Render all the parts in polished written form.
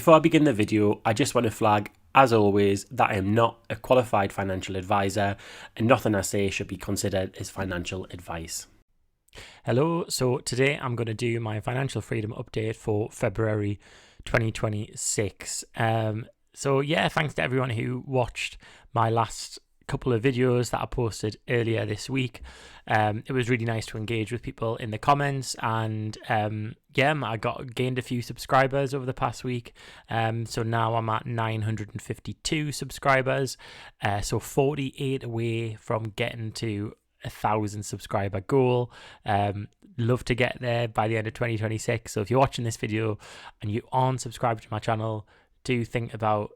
Before I begin the video, I just want to flag, as always, that I am not a qualified financial advisor and nothing I say should be considered as financial advice. Hello, so today I'm going to do my financial freedom update for February 2026. Thanks to everyone who watched my last couple of videos that I posted earlier this week. It was really nice to engage with people in the comments, and I gained a few subscribers over the past week. So now I'm at 952 subscribers, so 48 away from getting to 1,000 subscriber goal. Love to get there by the end of 2026. So if you're watching this video and you aren't subscribed to my channel, do think about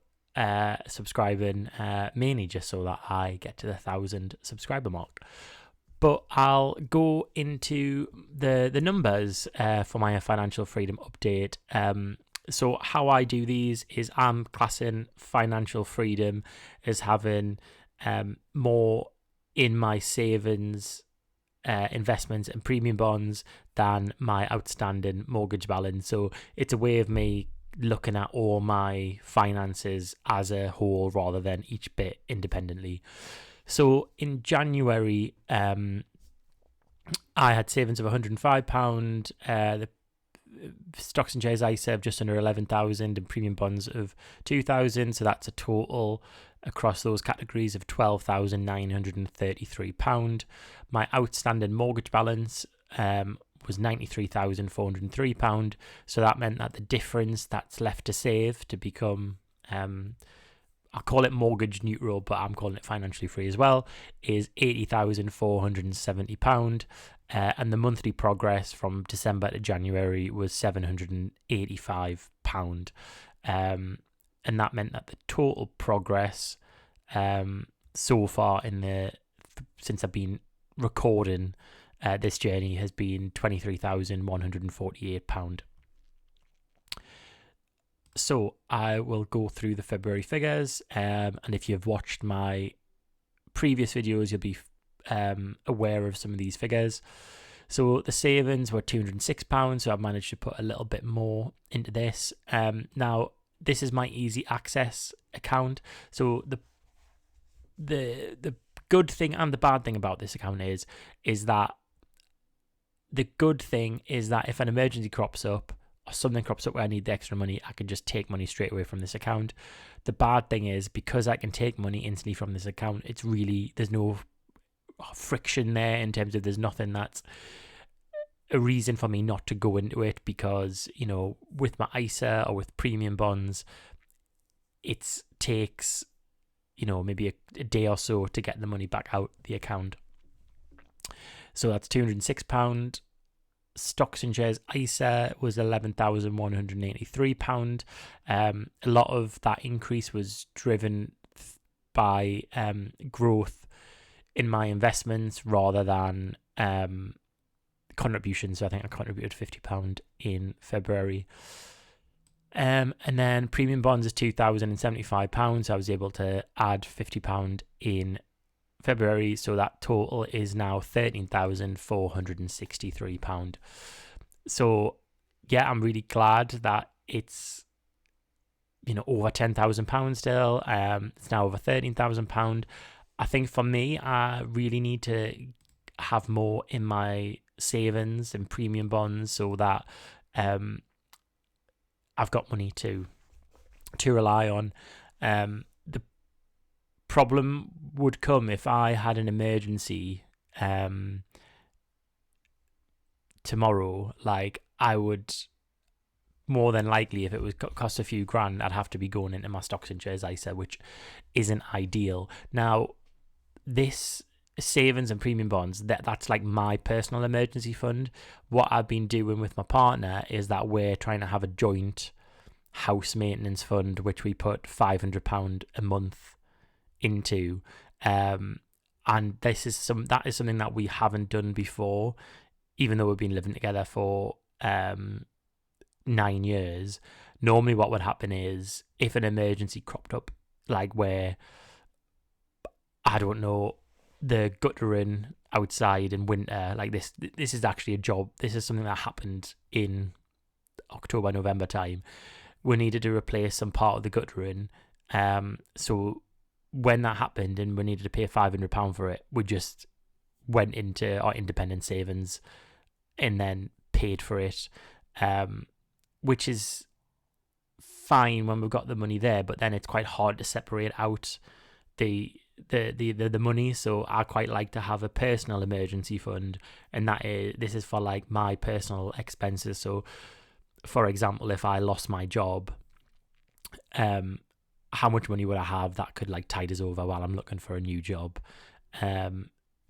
subscribing, mainly just so that I get to the 1,000 subscriber mark. But I'll go into the numbers for my financial freedom update. So how I do these is I'm classing financial freedom as having more in my savings, investments and premium bonds than my outstanding mortgage balance. So it's a way of me looking at all my finances as a whole rather than each bit independently. So in January, I had savings of £105, the stocks and shares ISA of just under 11,000 and premium bonds of 2,000. So that's a total across those categories of £12,933. My outstanding mortgage balance was £93,403. So that meant that the difference that's left to save to become, I'll call it mortgage neutral, but I'm calling it financially free as well, is £80,470. And the monthly progress from December to January was £785. And that meant that the total progress so far since I've been recording this journey has been £23,148. So I will go through the February figures, and if you've watched my previous videos, you'll be aware of some of these figures. So the savings were £206, so I've managed to put a little bit more into this. Now, this is my easy access account. So the good thing and the bad thing about this account is that the good thing is that if an emergency crops up or something crops up where I need the extra money, I can just take money straight away from this account. The bad thing is because I can take money instantly from this account, there's no friction there in terms of there's nothing that's a reason for me not to go into it, because, with my ISA or with premium bonds, it takes, maybe a day or so to get the money back out the account. So that's £206. Stocks and shares ISA was £11,183. A lot of that increase was driven by growth in my investments rather than contributions. So I think I contributed £50 in February. And then premium bonds is £2,075. So I was able to add £50 in February, so that total is now £13,463. So yeah, I'm really glad that it's over £10,000 still. It's now over £13,000. I think for me, I really need to have more in my savings and premium bonds so that I've got money to rely on. The problem would come if I had an emergency tomorrow. Like, I would more than likely, if it was cost a few grand, I'd have to be going into my stocks and shares ISA, which isn't ideal. Now, this savings and premium bonds, that's like my personal emergency fund. What I've been doing with my partner is that we're trying to have a joint house maintenance fund, which we put £500 a month into, and that is something that we haven't done before, even though we've been living together for 9 years. Normally what would happen is if an emergency cropped up, like where, I don't know, the guttering outside in winter, like this is actually a job. This is something that happened in October, November time. we needed to replace some part of the guttering. So when that happened and we needed to pay £500 for it, we just went into our independent savings and then paid for it, which is fine when we've got the money there, but then it's quite hard to separate out the money. So I quite like to have a personal emergency fund, and this is for like my personal expenses. So for example, if I lost my job, how much money would I have that could like tide us over while I'm looking for a new job?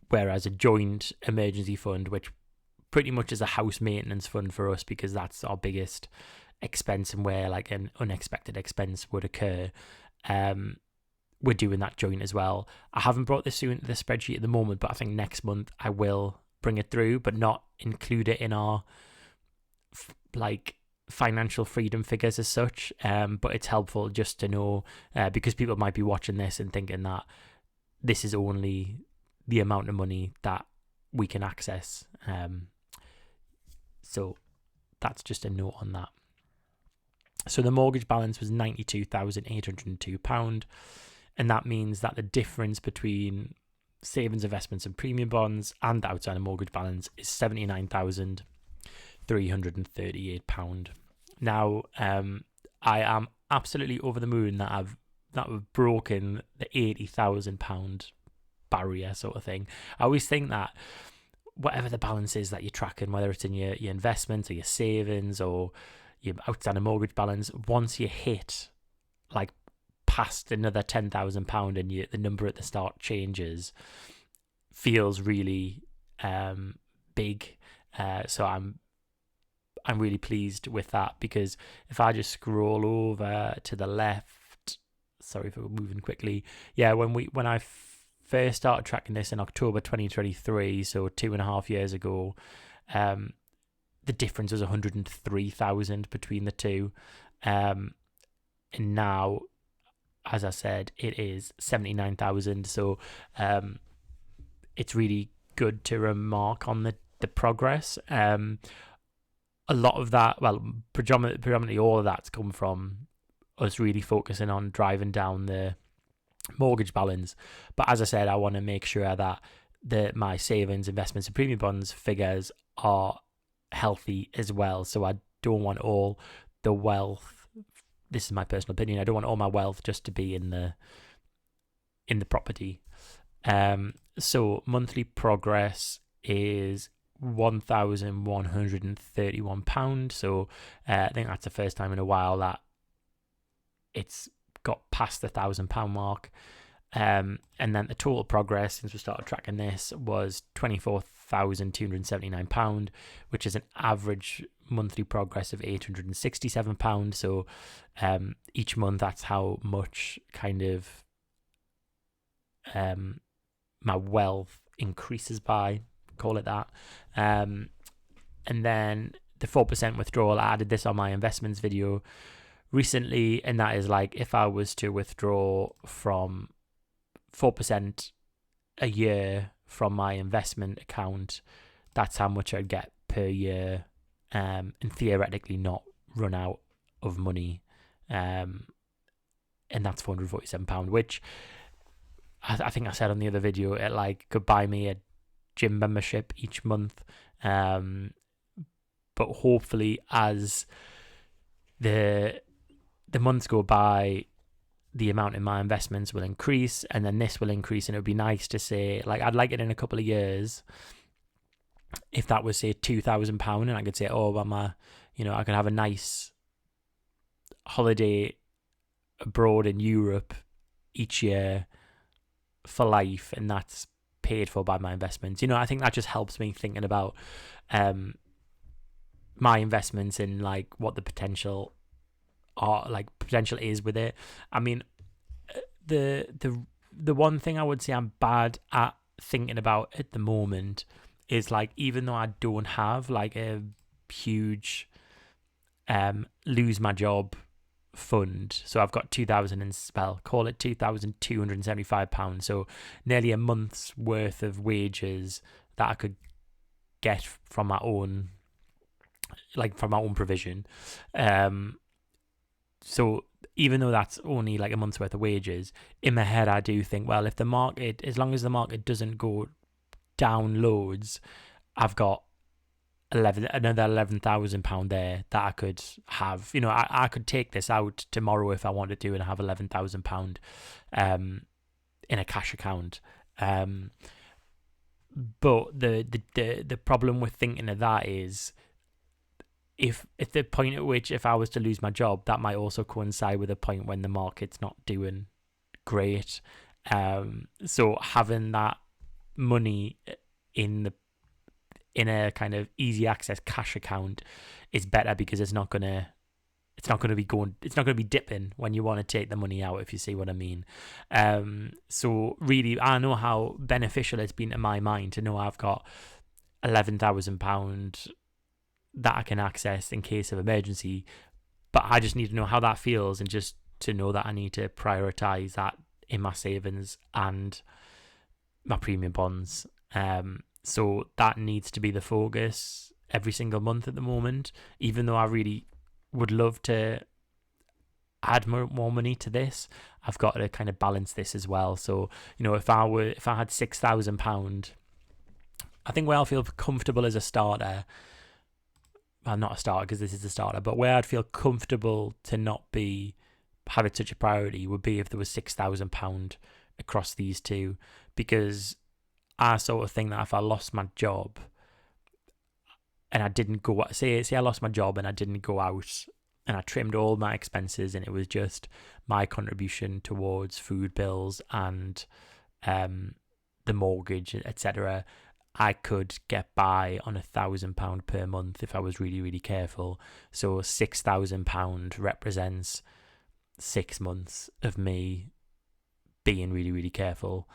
Whereas a joint emergency fund, which pretty much is a house maintenance fund for us, because that's our biggest expense and where like an unexpected expense would occur, we're doing that joint as well. I haven't brought this into the spreadsheet at the moment, but I think next month I will bring it through, but not include it in our like financial freedom figures as such. But it's helpful just to know, because people might be watching this and thinking that this is only the amount of money that we can access. So that's just a note on that. So the mortgage balance was £92,802, and that means that the difference between savings, investments and premium bonds and the outstanding mortgage balance is £79,338. Now, I am absolutely over the moon that we've broken the £80,000 barrier sort of thing. I always think that whatever the balance is that you're tracking, whether it's in your investments or your savings or your outstanding mortgage balance, once you hit like past another £10,000 and the number at the start changes, feels really big. So I'm really pleased with that, because if I just scroll over to the left, sorry if we're moving quickly. Yeah, when I first started tracking this in October 2023, so 2.5 years ago, the difference was 103,000 between the two, and now, as I said, it is 79,000. So it's really good to remark on the progress. A lot of that, well, predominantly all of that's come from us really focusing on driving down the mortgage balance. But as I said, I want to make sure that my savings, investments and premium bonds figures are healthy as well. So I don't want all the wealth, this is my personal opinion, I don't want all my wealth just to be in the property. So monthly progress is £1,131. So I think that's the first time in a while that it's got past the £1,000 mark. And then the total progress since we started tracking this was £24,279, which is an average monthly progress of £867. So each month, that's how much kind of my wealth increases by, call it that. And then the 4% withdrawal, I added this on my investments video recently, and that is like if I was to withdraw from 4% a year from my investment account, that's how much I'd get per year, and theoretically not run out of money, and that's £447, which I think I said on the other video, it like could buy me a gym membership each month. But hopefully as the months go by, the amount in my investments will increase, and then this will increase, and it would be nice to say, like, I'd like it in a couple of years if that was say £2,000, and I could say, oh, well, I could have a nice holiday abroad in Europe each year for life, and that's paid for by my investments. I think that just helps me thinking about my investments and like what the potential is with it. I mean, the one thing I would say I'm bad at thinking about at the moment is like, even though I don't have like a huge lose my job fund, so I've got call it £2,275, so nearly a month's worth of wages that I could get from my own provision. So even though that's only like a month's worth of wages, in my head I do think, well, if the market, as long as the market doesn't go down loads, I've got another £11,000 there that I could have. I could take this out tomorrow if I wanted to and have £11,000 in a cash account. But the problem with thinking of that is, if at the point at which, if I was to lose my job, that might also coincide with a point when the market's not doing great. So having that money in a kind of easy access cash account is better, because it's not gonna be dipping when you want to take the money out, if you see what I mean. So really, I know how beneficial it's been to my mind to know I've got £11,000 that I can access in case of emergency, but I just need to know how that feels, and just to know that I need to prioritize that in my savings and my premium bonds. So that needs to be the focus every single month at the moment, even though I really would love to add more money to this. I've got to kind of balance this as well. So, if I had £6,000, I think where I'll feel comfortable as a starter, well, not a starter because this is a starter, but where I'd feel comfortable to not have it such a priority would be if there was £6,000 across these two, because I sort of think that if I lost my job and I didn't go, say I lost my job and I didn't go out, and I trimmed all my expenses, and it was just my contribution towards food bills and the mortgage, etc., I could get by on £1,000 per month if I was really, really careful. So £6,000 represents 6 months of me being really, really careful.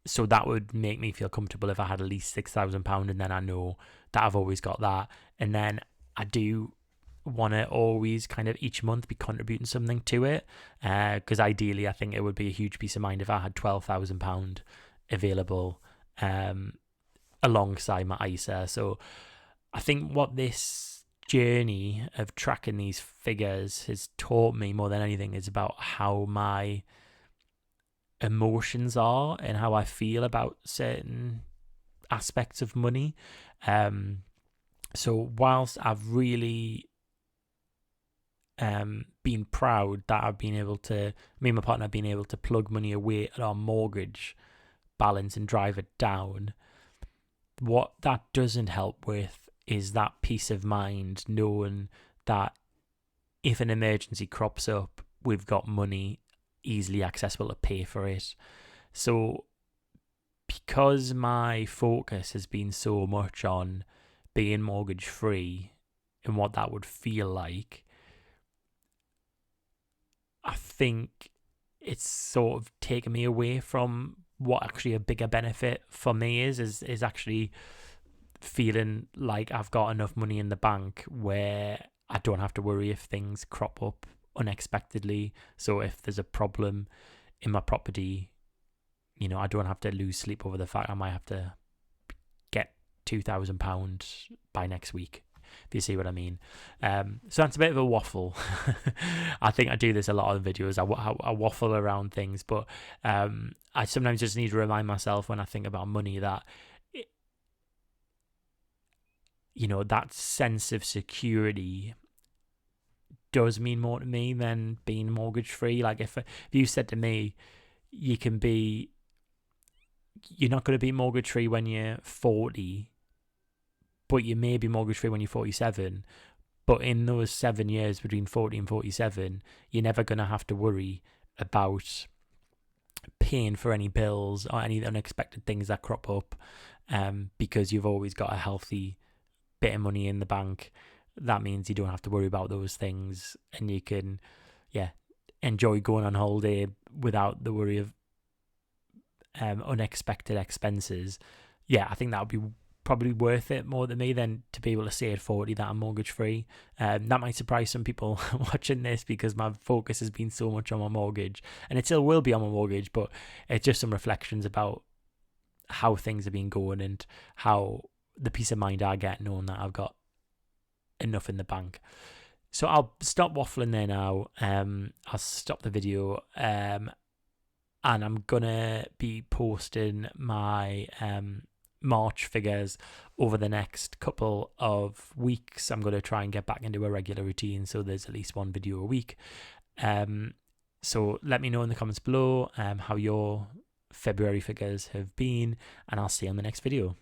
So that would make me feel comfortable if I had at least £6,000, and then I know that I've always got that. And then I do want to always kind of each month be contributing something to it, because ideally I think it would be a huge peace of mind if I had £12,000 available alongside my ISA. So I think what this journey of tracking these figures has taught me more than anything is about how my emotions are and how I feel about certain aspects of money. So whilst I've really been proud that I've been able to, me and my partner have been able to plug money away at our mortgage balance and drive it down, what that doesn't help with is that peace of mind knowing that if an emergency crops up, we've got money easily accessible to pay for it. So because my focus has been so much on being mortgage free and what that would feel like, I think it's sort of taken me away from what actually a bigger benefit for me is actually feeling like I've got enough money in the bank where I don't have to worry if things crop up unexpectedly. So if there's a problem in my property, I don't have to lose sleep over the fact I might have to get £2,000 by next week, if you see what I mean. So that's a bit of a waffle. I think I do this a lot of videos. I waffle around things, but I sometimes just need to remind myself when I think about money that that sense of security does mean more to me than being mortgage free. Like if you said to me, you're not going to be mortgage free when you're 40, but you may be mortgage free when you're 47. But in those 7 years between 40 and 47, you're never going to have to worry about paying for any bills or any unexpected things that crop up, because you've always got a healthy bit of money in the bank. That means you don't have to worry about those things, and you can enjoy going on holiday without the worry of unexpected expenses. I think that would be probably worth it more than me than to be able to say at 40 that I'm mortgage free. That might surprise some people watching this, because my focus has been so much on my mortgage, and it still will be on my mortgage, but it's just some reflections about how things have been going and how the peace of mind I get knowing that I've got enough in the bank. So I'll stop waffling there now. I'll stop the video, and I'm gonna be posting my March figures over the next couple of weeks. I'm gonna try and get back into a regular routine, so there's at least one video a week. So let me know in the comments below how your February figures have been, and I'll see you on the next video.